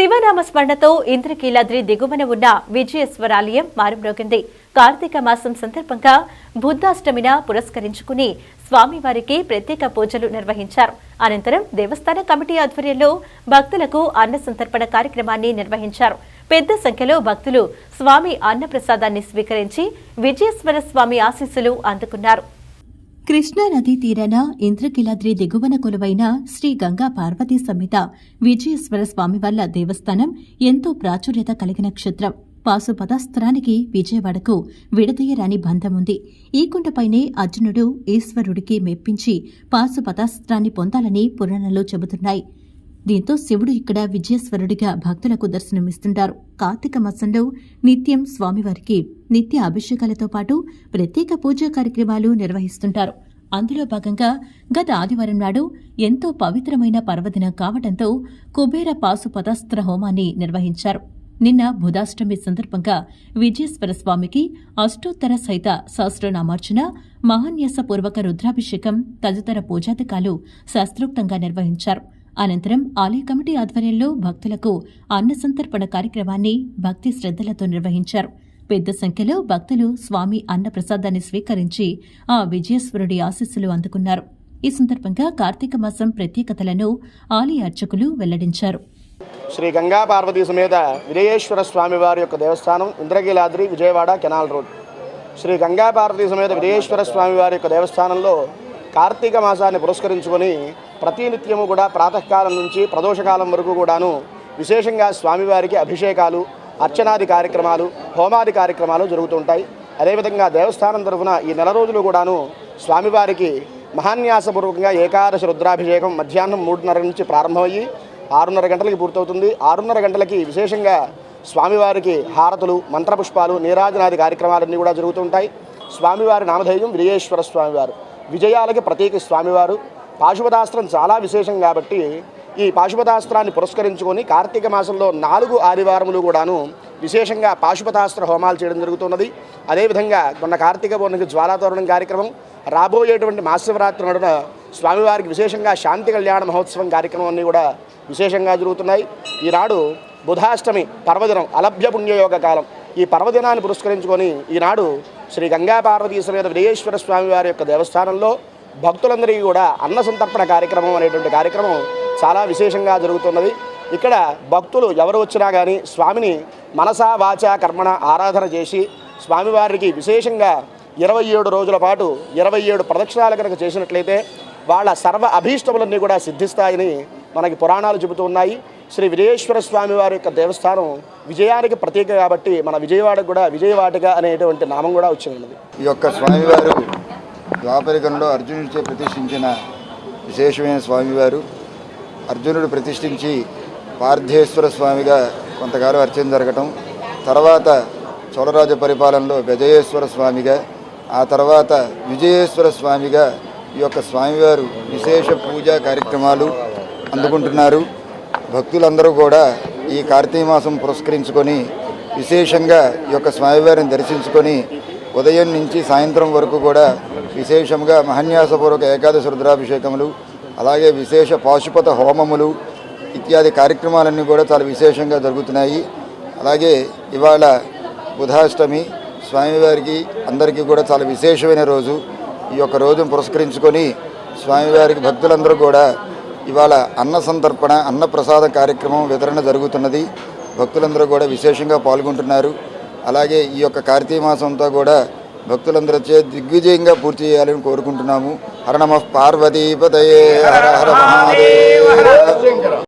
శివనామ స్మరణతో ఇంద్రకీలాద్రి దిగువన ఉన్న విజయేశ్వరాలయం మారుమ్రోగింది. కార్తీక మాసం సందర్భంగా బుద్ధాష్టమిన పురస్కరించుకుని స్వామివారికి ప్రత్యేక పూజలు నిర్వహించారు. అనంతరం దేవస్థాన కమిటీ ఆధ్వర్యంలో భక్తులకు అన్న సంతర్పణ కార్యక్రమాన్ని నిర్వహించారు. పెద్ద సంఖ్యలో భక్తులు స్వామి అన్నప్రసాదాన్ని స్వీకరించి విజయేశ్వర స్వామి ఆశీస్సులు అందుకున్నారు. కృష్ణానదీ తీరాన ఇంద్రకీలాద్రి దిగువన కొలువైన శ్రీ గంగా పార్వతీ సమేత విజయేశ్వర స్వామివార్ల దేవస్థానం ఎంతో ప్రాచుర్యత కలిగిన క్షేత్రం. పాశుపతాస్త్రానికి విజయవాడకు విడదీయరాని బంధముంది. ఈ కుంటపైనే అర్జునుడు ఈశ్వరుడికి మెప్పించి పాశుపతాస్త్రాన్ని పొందాలని పురాణాలు చెబుతున్నాయి. దీంతో శివుడు ఇక్కడ విజయేశ్వరుడిగా భక్తులకు దర్శనమిస్తుంటారు. కార్తీక మాసంలో నిత్యం స్వామివారికి నిత్య అభిషేకాలతో పాటు ప్రత్యేక పూజా కార్యక్రమాలు నిర్వహిస్తుంటారు. అందులో భాగంగా గత ఆదివారం నాడు ఎంతో పవిత్రమైన పర్వదినం కావడంతో కుబేర పాశుపతాస్త్ర హోమాన్ని నిర్వహించారు. నిన్న బుధాష్టమి సందర్భంగా విజయేశ్వర స్వామికి అష్టోత్తర సహిత సహస్రనామార్చన, మహాన్యాసపూర్వక రుద్రాభిషేకం తదితర పూజాధికాలు శాస్త్రోక్తంగా నిర్వహించారు. అనంతరం ఆలయ కమిటీ ఆధ్వర్యంలో భక్తులకు అన్న సంతర్పణ కార్యక్రమాన్ని భక్తి శ్రద్దలతో నిర్వహించారు. పెద్ద సంఖ్యలో భక్తులు స్వామి అన్న ప్రసాదాన్ని స్వీకరించి ఆ విజయేశ్వరుడి ఆశీస్సులు అందుకున్నారు. ఈ సందర్భంగా కార్తీక మాసం ప్రత్యేకతలను ఆలయ అర్చకులు వెల్లడించారు. శ్రీ గంగా పార్వతీ సమేత విజయేశ్వర స్వామి వారి యొక్క దేవస్థానం ఇంద్రకీలాద్రి, విజయవాడ కెనాల్ రోడ్. శ్రీ గంగా పార్వతీ సమేత విజయేశ్వర స్వామి వారి యొక్క దేవస్థానంలో కార్తీక మాసాన్ని పురస్కరించుకొని ప్రతినిత్యము కూడా ప్రాతకాలం నుంచి ప్రదోషకాలం వరకు కూడాను విశేషంగా స్వామివారికి అభిషేకాలు, అర్చనాది కార్యక్రమాలు, హోమాది కార్యక్రమాలు జరుగుతుంటాయి. అదేవిధంగా దేవస్థానం తరఫున ఈ నెల రోజులు కూడాను స్వామివారికి మహాన్యాసపూర్వకంగా ఏకాదశి రుద్రాభిషేకం మధ్యాహ్నం 3:30 నుంచి ప్రారంభమయ్యి 6:30 గంటలకి పూర్తవుతుంది. 6:30 గంటలకి విశేషంగా స్వామివారికి హారతులు, మంత్రపుష్పాలు, నీరాజనాది కార్యక్రమాలన్నీ కూడా జరుగుతుంటాయి. స్వామివారి నామధేయం విజయేశ్వర స్వామివారు. విజయాలకి ప్రతీక స్వామివారు. పాశుపతాస్త్రం చాలా విశేషం కాబట్టి ఈ పాశుపతాస్త్రాన్ని పురస్కరించుకొని కార్తీక మాసంలో 4 ఆదివారములు కూడాను విశేషంగా పాశుపతాస్త్ర హోమాలు చేయడం జరుగుతున్నది. అదేవిధంగా మొన్న కార్తీక పౌర్ణమికి జ్వాలాతోరణం కార్యక్రమం, రాబోయేటువంటి మహాశివరాత్రి నడున స్వామివారికి విశేషంగా శాంతి కళ్యాణ మహోత్సవం కార్యక్రమం అన్నీ కూడా విశేషంగా జరుగుతున్నాయి. ఈనాడు బుధాష్టమి పర్వదినం, అలభ్య పుణ్యయోగ కాలం. ఈ పర్వదినాన్ని పురస్కరించుకొని ఈనాడు శ్రీ గంగా పార్వతీ సమేత విజయేశ్వర స్వామి వారి యొక్క దేవస్థానంలో భక్తులందరికీ కూడా అన్న సంతర్పణ కార్యక్రమం అనేటువంటి కార్యక్రమం చాలా విశేషంగా జరుగుతున్నది. ఇక్కడ భక్తులు ఎవరు వచ్చినా కానీ స్వామిని మనసా వాచా కర్మణ ఆరాధన చేసి స్వామివారికి విశేషంగా 27 రోజుల పాటు 27 ప్రదక్షిణాలు కనుక చేసినట్లయితే వాళ్ళ సర్వ అభీష్టములన్నీ కూడా సిద్ధిస్తాయని మనకి పురాణాలు చెబుతూ ఉన్నాయి. శ్రీ విజయేశ్వర స్వామి వారి యొక్క దేవస్థానం విజయానికి ప్రతీక కాబట్టి మన విజయవాడకు కూడా విజయవాటిక అనేటువంటి నామం కూడా వచ్చింది. ఈ యొక్క స్వామివారు ద్వాపరికంలో అర్జునుడిచే ప్రతిష్ఠించిన విశేషమైన స్వామివారు. అర్జునుడు ప్రతిష్ఠించి పార్థేశ్వర స్వామిగా కొంతకాలం అర్చన జరగటం, తర్వాత చోళరాజు పరిపాలనలో విజయేశ్వర స్వామిగా, ఆ తర్వాత విజయేశ్వర స్వామిగా ఈ యొక్క స్వామివారు విశేష పూజా కార్యక్రమాలు అందుకుంటున్నారు. భక్తులందరూ కూడా ఈ కార్తీక మాసం పురస్కరించుకొని విశేషంగా ఈ యొక్క స్వామివారిని దర్శించుకొని ఉదయం నుంచి సాయంత్రం వరకు కూడా విశేషంగా మహాన్యాసపూర్వక ఏకాదశి రుద్రాభిషేకములు, అలాగే విశేష పాశుపత హోమములు ఇత్యాది కార్యక్రమాలన్నీ కూడా చాలా విశేషంగా జరుగుతున్నాయి. అలాగే ఇవాళ బుధాష్టమి స్వామివారికి అందరికీ కూడా చాలా విశేషమైన రోజు. ఈ యొక్క రోజును పురస్కరించుకొని స్వామివారికి భక్తులందరూ కూడా ఇవాళ అన్న సంతర్పణ, అన్న ప్రసాద కార్యక్రమం వితరణ జరుగుతున్నది. భక్తులందరూ కూడా విశేషంగా పాల్గొంటున్నారు. అలాగే ఈ యొక్క కార్తీక మాసంతో కూడా భక్తులందరూ దిగ్విజయంగా పూర్తి చేయాలని కోరుకుంటున్నాము. హర నమః పార్వతీపతయే హర హర మహాదేవ.